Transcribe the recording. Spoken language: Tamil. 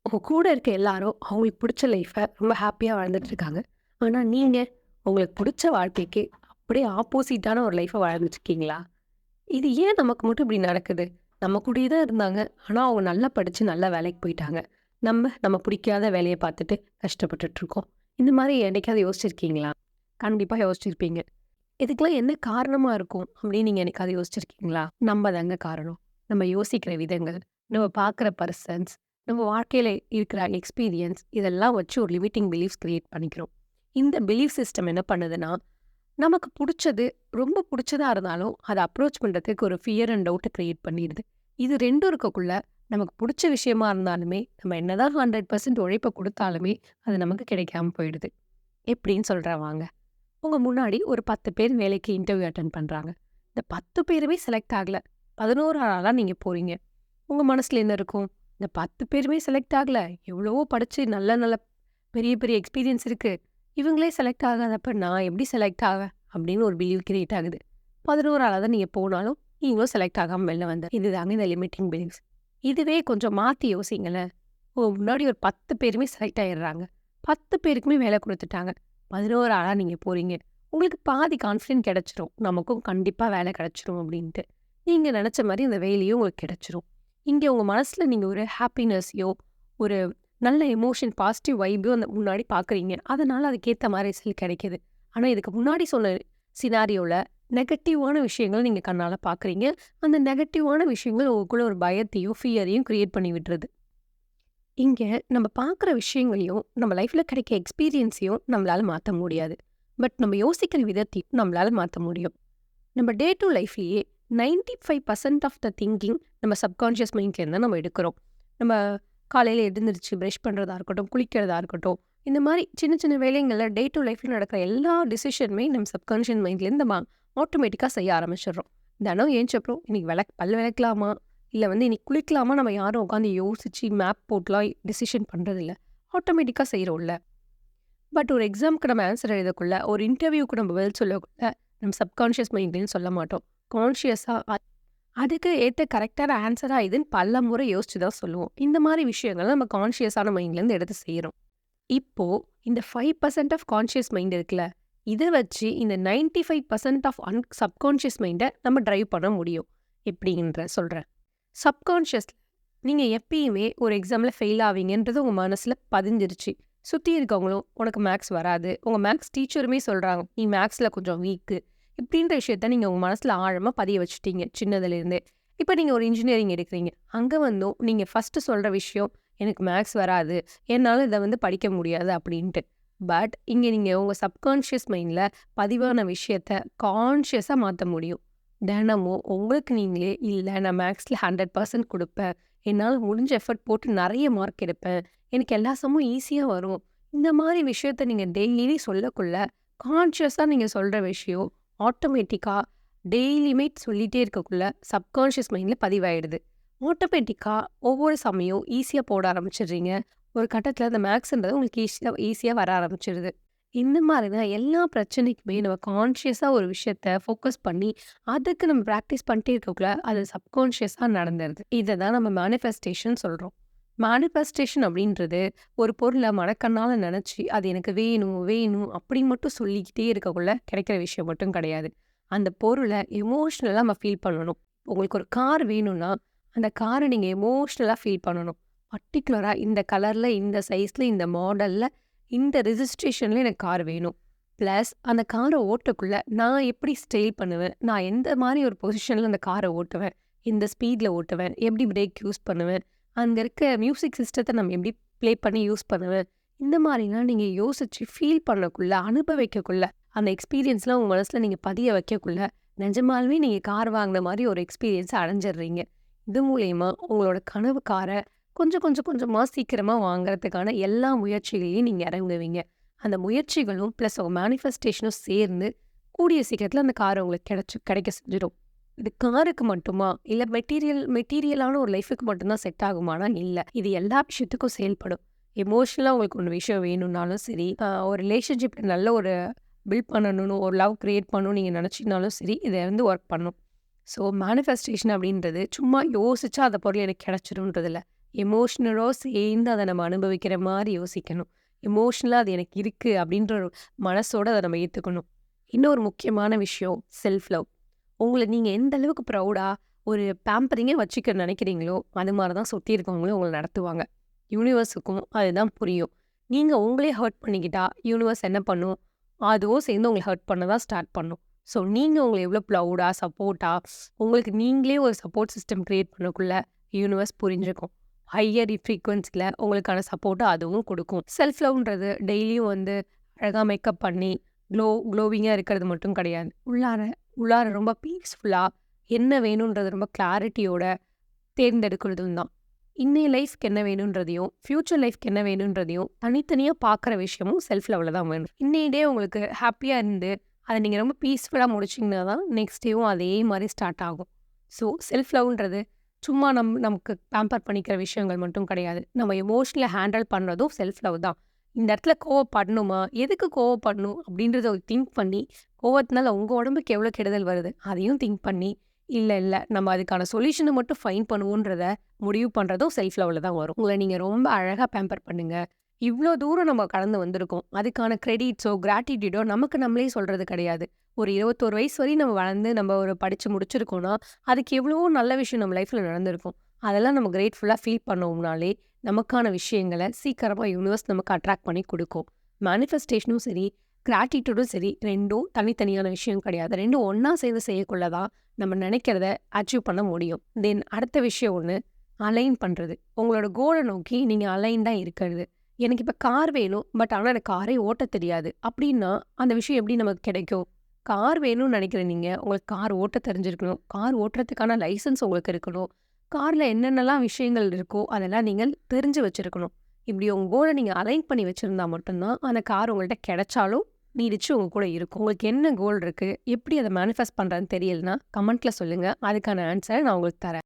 உங்க கூட இருக்க எல்லாரும் அவங்களுக்கு புடிச்ச லைஃப ரொம்ப ஹாப்பியா வாழ்ந்துட்டு இருக்காங்க. ஆனா நீங்க உங்களுக்கு புடிச்ச வாழ்க்கைக்கு அப்படியே ஆப்போசிட்டான ஒரு லைஃப வாழ்ந்துட்டு இருக்கீங்களா? இது ஏன் நமக்கு மட்டும் இப்படி நடக்குது? நம்ம கூடயே தான் இருந்தாங்க. ஆனா அவங்க நல்லா படிச்சு நல்ல வேலைக்கு போயிட்டாங்க. நம்ம பிடிக்காத வேலைய பார்த்துட்டு கஷ்டப்பட்டுட்டு இருக்கோம். இந்த மாரி என்னைக்காவது யோசிச்சிருக்கீங்களா? கண்டிப்பா யோசிச்சிருப்பீங்க. இதுக்கெல்லாம் என்ன காரணமா இருக்கும் அப்படின்னு நீங்க என்னைக்காவது யோசிச்சிருக்கீங்களா? நம்ம தாங்க காரணம். நம்ம யோசிக்கிற விதங்கள், நம்ம பார்க்குற பெர்சன்ஸ், நம்ம வாழ்க்கையில இருக்கிற எக்ஸ்பீரியன்ஸ் இதெல்லாம் வச்சு ஒரு லிமிட்டிங் பிலீஃப்ஸ் கிரியேட் பண்ணிக்கிறோம். இந்த பிலீஃப் சிஸ்டம் என்ன பண்ணுதுன்னா, நமக்கு புடிச்சது, ரொம்ப புடிச்சதா இருந்தாலும், அத அப்ரோச் பண்றதுக்கு ஒரு ஃபியர் அண்ட் டவுட்ட கிரியேட் பண்ணிருது. இது 2ம் இருக்கக்குள்ள, நமக்கு புடிச்ச விஷயமா இருந்தாலுமே, நம்ம என்னதான் 100% உழைப்ப குடுத்தாலுமே, அது நமக்கு கிடைக்காம போயிடுது. எப்படின்னு சொல்றேன் வாங்க. உங்க முன்னாடி ஒரு 10 பேர் வேலைக்கு இன்டர்வியூ அட்டெண்ட் பண்றாங்க. இந்த 10 பேருமே செலக்ட் ஆகல. 11 ஆளா நீங்க போறீங்க. உங்க மனசுல என்ன இருக்கும்? இந்த 10 பேருமே செலக்ட் ஆகல. எவ்வளவோ படிச்சு நல்ல நல்ல பெரிய பெரிய எக்ஸ்பீரியன்ஸ் இருக்கு. இவங்களே செலக்ட் ஆகாதப்ப நான் எப்படி செலக்ட் ஆவேன்? அப்படின்னு ஒரு பிலீவ் கிரியேட் ஆகுது. 11 ஆளா தான் நீங்க போனாலும், நீங்களும் செலக்ட் ஆகாம வெளில இதுதாங்க இந்த லிமிட்டிங் பிலீஃப்ஸ். இதுவே கொஞ்சம் மாத்தி யோசிங்களேன். உங்க முன்னாடி ஒரு 10 பேருமே செலக்ட் ஆயிடுறாங்க. 10 பேருக்குமே வேலை குடுத்துட்டாங்க. 11 ஆளா நீங்க போறீங்க. உங்களுக்கு பாதி கான்ஃபிடென்ட் கிடைச்சிரும். நமக்கும் கண்டிப்பா வேலை கிடைச்சிரும் அப்படின்ட்டு. நீங்க நெனச்ச மாரி அந்த வேலையும் உங்களுக்கு கிடைச்சிரும். இங்க உங்க மனசுல நீங்க ஒரு ஹாப்பினஸ்ஸயோ, ஒரு நல்ல எமோஷன், பாசிட்டிவ் வைபோ அந்த முன்னாடி பார்க்குறீங்க. அதனால அதுக்கேத்த மாரி ரிசல்ட் கிடைக்குது. ஆனா இதுக்கு முன்னாடி சொன்ன சினாரியோல நெகட்டிவான விஷயங்கள நீங்க கண்ணால பார்க்குறீங்க. அந்த நெகட்டிவான விஷயங்கள் உங்களுக்குள்ள ஒரு பயத்தையும், ஃபியரையும் கிரியேட் பண்ணி விட்டுருது. இங்க நம்ம பார்க்குற விஷயங்களையும், நம்ம லைஃப்ல கிடைக்க எக்ஸ்பீரியன்ஸையும் நம்மளால மாத்த முடியாது. பட் நம்ம யோசிக்கிற விதத்தையும் நம்மளால மாத்த முடியும். நம்ம டே டூ லைஃப்லயே 95% ஆஃப் த திங்கிங் நம்ம சப்கான்ஷியஸ் மைண்ட்லேருந்து தான் நம்ம எடுக்கிறோம். நம்ம காலையில எழுந்திருச்சு பிரஷ் பண்றதா இருக்கட்டும், குளிக்கிறதா இருக்கட்டும், இந்த மாரி சின்ன சின்ன வேலைங்கள்ல டே டூ லைஃப்ல நடக்கிற எல்லா டிசிஷனுமே நம்ம சப்கான்ஷியஸ் மைண்ட்லேருந்து நம்ம ஆட்டோமேட்டிக்கா செய்ய ஆரம்பிச்சுடுறோம். தினம் ஏந்திச்சப்புறம் இன்னைக்கு பல் விளக்கலாமா? இல்ல இன்னைக்கு குளிக்கலாமா? நம்ம யாரும் உட்காந்து யோசிச்சு மேப் போட்டுலாம் டிசிஷன் பண்றதில்ல. ஆட்டோமேட்டிக்கா செய்றோம்ல. பட் ஒரு எக்ஸாம்க்கு நம்ம ஆன்ஸர் எழுதக்குள்ள, ஒரு இன்டர்வியூக்கு நம்ம பதில் சொல்லக்குள்ள, நம்ம சப்கான்ஷியஸ் மைண்ட்லன்னு சொல்ல மாட்டோம். கான்ஷியஸா அதுக்கு ஏத்த கரெக்ட்டான ஆன்ஸரா இதுன்னு பல முறை யோசிச்சு தான் சொல்லுவோம். இந்த மாரி விஷயங்கள நம்ம கான்ஷியஸான மைண்ட்லேருந்து எடுத்து செய்றோம். இப்போ இந்த 5% ஆஃப் கான்ஷியஸ் மைண்ட் இருக்குல்ல, இத வச்சு இந்த 95% ஆஃப் சப்கான்ஷியஸ் மைண்ட நம்ம டிரைவ் பண்ண முடியும். எப்படின்ற சொல்றேன். சப்கான்ஷியஸ்ல நீங்க எப்பயுமே ஒரு எக்ஸாம்ல ஃபெயில் ஆவீங்கன்றது உங்க மனசுல பதிஞ்சிருச்சு. சுத்தி இருக்கவங்களும் உனக்கு மேத்ஸ் வராது. உங்க மேத்ஸ் டீச்சருமே சொல்றாங்க, "நீ மேத்ஸ்ல கொஞ்சம் வீக்கு." இப்படின்ற விஷயத்த நீங்க உங்க மனசுல ஆழமா பதிய வச்சுட்டீங்க சின்னதுலேருந்தே. இப்ப நீங்க ஒரு இன்ஜினியரிங் எடுக்கிறீங்க. அங்க வந்தும் நீங்க ஃபர்ஸ்ட்டு சொல்ற விஷயம், "எனக்கு மேத்ஸ் வராது. என்னால இத படிக்க முடியாது." அப்படின்ட்டு. பட் இங்க நீங்க உங்க சப்கான்ஷியஸ் மைண்ட்ல பதிவான விஷயத்த கான்ஷியஸா மாத்த முடியும். தினமும் உங்களுக்கு நீங்களே, "இல்ல நான் மேத்ஸ்ல 100% குடுப்பேன். என்னால முடிஞ்ச எஃபோர்ட் போட்டு நெறைய மார்க் எடுப்பேன். எனக்கு எல்லா சம்மும் ஈஸியா வரும்." இந்த மாரி விஷயத்த நீங்க டெய்லி சொல்லக்குள்ள, கான்ஷியஸா நீங்க சொல்ற விஷயம் ஆட்டோமேட்டிக்கா டெய்லியுமே சொல்லிட்டே இருக்கக்குள்ள சப்கான்ஷியஸ் மைண்ட்ல பதிவாயிடுது. ஆட்டோமேட்டிக்கா ஒவ்வொரு சமயம் ஈஸியா போட ஆரம்பிச்சுடுறீங்க. ஒரு கட்டத்தில அந்த மேத்ஸ்ன்றது உங்களுக்கு ஈஸியா ஈஸியா வர ஆரம்பிச்சுருது. இந்த மாரி தான் எல்லா பிரச்சனைக்குமே நம்ம கான்ஷியஸா ஒரு விஷயத்த ஃபோக்கஸ் பண்ணி, அதுக்கு நம்ம பிராக்டிஸ் பண்ணிட்டே இருக்கக்குள்ள, அது சப்கான்ஷியஸா நடந்துருது. இத தான் நம்ம மேனிஃபெஸ்டேஷன் சொல்றோம். மேனிஃபெஸ்டேஷன் அப்படின்றது, ஒரு பொருள மனக்கண்ணால நெனச்சு, அது எனக்கு வேணும், வேணும் அப்படி மட்டும் சொல்லிக்கிட்டே இருக்கக்குள்ள கிடைக்கிற விஷயம் மட்டும் கிடையாது. அந்த பொருள எமோஷனலா நம்ம ஃபீல் பண்ணணும். உங்களுக்கு ஒரு கார் வேணும்னா, அந்த கார நீங்க எமோஷனலா ஃபீல் பண்ணணும். பர்ட்டிகுலரா இந்த கலர்ல, இந்த சைஸ்ல, இந்த மாடல்ல, இந்த ரிஜிஸ்ட்ரேஷன்ல எனக்கு கார் வேணும். பிளஸ் அந்த கார ஓட்டக்குள்ள நான் எப்படி ஸ்டைல் பண்ணுவேன்? நான் எந்த மாரி ஒரு பொசிஷன்ல அந்த கார ஓட்டுவேன்? எந்த ஸ்பீட்ல ஓட்டுவேன்? எப்படி பிரேக் யூஸ் பண்ணுவேன்? அங்க இருக்க மியூசிக் சிஸ்டத்த நம்ம எப்படி ப்ளே பண்ணி யூஸ் பண்ணுவேன்? இந்த மாரிலாம் நீங்க யோசிச்சு ஃபீல் பண்ணக்குள்ள, அனுபவிக்கக்குள்ள, அந்த எக்ஸ்பீரியன்ஸ்லாம் உங்க மனசுல நீங்க பதிய வைக்கக்குள்ள, நிஜமாலுமே நீங்க கார் வாங்குன மாரி ஒரு எக்ஸ்பீரியன்ஸ அடைஞ்சிடுறீங்க. இது மூலியமா உங்களோட கனவு கார கொஞ்சம் கொஞ்சம் கொஞ்சமா சீக்கிரமா வாங்குறதுக்கான எல்லா முயற்சிகளையும் நீங்க இறங்குவீங்க. அந்த முயற்சிகளும் பிளஸ் உங்க மேனிஃபெஸ்டேஷனும் சேர்ந்து, கூடிய சீக்கிரத்தில அந்த கார் உங்களுக்கு கிடைக்க செஞ்சிரும். இது காருக்கு மட்டுமா? இல்ல மெட்டீரியலான ஒரு லைஃப்‌க்கு மட்டும் தான் செட் ஆகுமானா, இல்ல. இது எல்லா விஷயத்துக்கும் செயல்படும். எமோஷனலா உங்களுக்கு ஒரு விஷயம் வேணும்னாலும் சரி, ஒரு ரிலேஷன்ஷிப்ல நல்ல ஒரு பில்ட் பண்ணணும்னு, ஒரு லவ் கிரியேட் பண்ணணும்னு நீங்க நினைச்சீங்கனாலும் சரி, இத ஒர்க் பண்ணும். ஸோ மேனிஃபெஸ்டேஷன் அப்படின்றது சும்மா யோசிச்சா அந்த பொருள் எனக்கு கிடைச்சிரும்ன்றது இல்ல. எமோஷனலோ சேர்ந்து அத நம்ம அனுபவிக்கிற மாரி யோசிக்கணும். எமோஷனலா அது எனக்கு இருக்கு அப்படின்ற ஒரு மனசோட அத நம்ம ஏத்துக்கணும். இன்னொரு முக்கியமான விஷயம் செல்ஃப் லவ். உங்கள நீங்க எந்த அளவுக்கு ப்ரவுடா ஒரு பேம்பரிங்கா வச்சுக்க நினைக்கிறீங்களோ, அது மாரி தான் சுத்தி இருக்கவங்களும் உங்கள நடத்துவாங்க. யூனிவர்ஸுக்கும் அதுதான் புரியும். நீங்க உங்களே ஹர்ட் பண்ணிக்கிட்டா, யூனிவர்ஸ் என்ன பண்ணும்? அதுவும் சேர்ந்து உங்கள ஹர்ட் பண்ண தான் ஸ்டார்ட் பண்ணும். ஸோ நீங்க உங்கள எவ்வளோ ப்ரவுடா, சப்போர்ட்டா உங்களுக்கு நீங்களே ஒரு சப்போர்ட் சிஸ்டம் கிரியேட் பண்ணக்குள்ள யூனிவர்ஸ் புரிஞ்சுக்கும். ஹையர் ஃப்ரீக்வன்சில உங்களுக்கான சப்போர்ட்ட அதுவும் குடுக்கும். செல்ஃப் லவ்ன்றது டெய்லியும் வந்து அழகா மேக்கப் பண்ணி, க்ளோவிங்கா இருக்கிறது மட்டும் கிடையாது. உள்ளார உள்ளார ரொம்ப பீஸ்ஃபுல்லா என்ன வேணும்ன்றது ரொம்ப கிளாரிட்டியோட தேர்ந்தெடுக்கிறதும் தான். இன்னைய லைஃப்க்கு என்ன வேணுன்றதையும், ஃப்யூச்சர் லைஃப்க்கு என்ன வேணுன்றதையும் தனித்தனியா பார்க்குற விஷயமும் செல்ஃப் லவ்ல தான் வேணும். இன்னைய டே உங்களுக்கு ஹேப்பியா இருந்து, அத நீங்க ரொம்ப பீஸ்ஃபுல்லா முடிச்சீங்கன்னா தான், நெக்ஸ்ட் டேவும் அதே மாரி ஸ்டார்ட் ஆகும். ஸோ செல்ஃப் லவ்ன்றது சும்மா நமக்கு பேம்பர் பண்ணிக்கிற விஷயங்கள் மட்டும் கிடையாது. நம்ம எமோஷனலா ஹேண்டில் பண்றதும் செல்ஃப் லவ் தான். இந்த இடத்துல கோவப்படணுமா? எதுக்கு கோவப்படணும்? அப்படின்றத ஒரு திங்க் பண்ணி, கோவத்தினால உங்க உடம்புக்கு எவ்வளோ கெடுதல் வருது? அதையும் திங்க் பண்ணி, இல்ல நம்ம அதுக்கான சொல்யூஷன மட்டும் ஃபைண்ட் பண்ணுவோன்றத முடிவு பண்றதும் செல்ஃப் லவ்ல தான் வரும். உங்கள நீங்க ரொம்ப அழகா பேம்பர் பண்ணுங்க. இவ்ளோ தூரம் நம்ம கடந்து வந்திருக்கோம். அதுக்கான கிரெடிட்ஸோ, கிராட்டிட்யூடோ நமக்கு நம்மளே சொல்றது கிடையாது. ஒரு 21 வயசு வரையும் நம்ம வளர்ந்து நம்ம ஒரு படிச்சு முடிச்சிருக்கோம்னா, அதுக்கு எவ்வளவோ நல்ல விஷயம் நம்ம லைஃப்ல நடந்திருக்கும். அதெல்லாம் நம்ம கிரேட்ஃபுல்லா ஃபீல் பண்ணோம்னாலே, நமக்கான விஷயங்கள சீக்கிரமா யூனிவர்ஸ் நமக்கு அட்ராக்ட் பண்ணி குடுக்கும். மேனிஃபெஸ்டேஷனும் சரி, கிராட்டிட்யூடும் சரி 2ம் தனித்தனியான விஷயம் கிடையாது. 2ம் ஒண்ணா சேர்ந்து செய்யக்குள்ள தான் நம்ம நினைக்கிறத அச்சீவ் பண்ண முடியும். தென் அடுத்த விஷயம் ஒண்ணு, அலைன் பண்றது. உங்களோட கோல நோக்கி நீங்க அலைன்டா இருக்கிறது. எனக்கு இப்ப கார் வேணும். பட் ஆனா எனக்கு காரே ஓட்டத் தெரியாது. அப்டின்னா, அந்த விஷயம் எப்படி நமக்கு கிடைக்கும்? கார் வேணும்னு நினைக்கிற நீங்க, உங்களுக்கு கார் ஓட்டத் தெரிஞ்சிருக்கணும். கார் ஓட்டுறதுக்கான லைசென்ஸ் உங்களுக்கு இருக்கணும். கார்ல என்னென்னலாம் விஷயங்கள் இருக்கோ, அதெல்லாம் நீங்கள் தெரிஞ்சு வச்சிருக்கணும். இப்படி உங்க கோல நீங்க அலைன் பண்ணி வச்சிருந்தா மட்டும் தான், அந்த கார் உங்கள்ட்ட கிடைச்சாலும் நீடிச்சு உங்க கூட இருக்கும். உங்களுக்கு என்ன கோல் இருக்கு? எப்படி அத மேனிஃபெஸ்ட் பண்றதுன்னு தெரியலன்னா, கமெண்ட்ல சொல்லுங்க. அதுக்கான ஆன்ஸர நான் உங்களுக்கு தரேன்.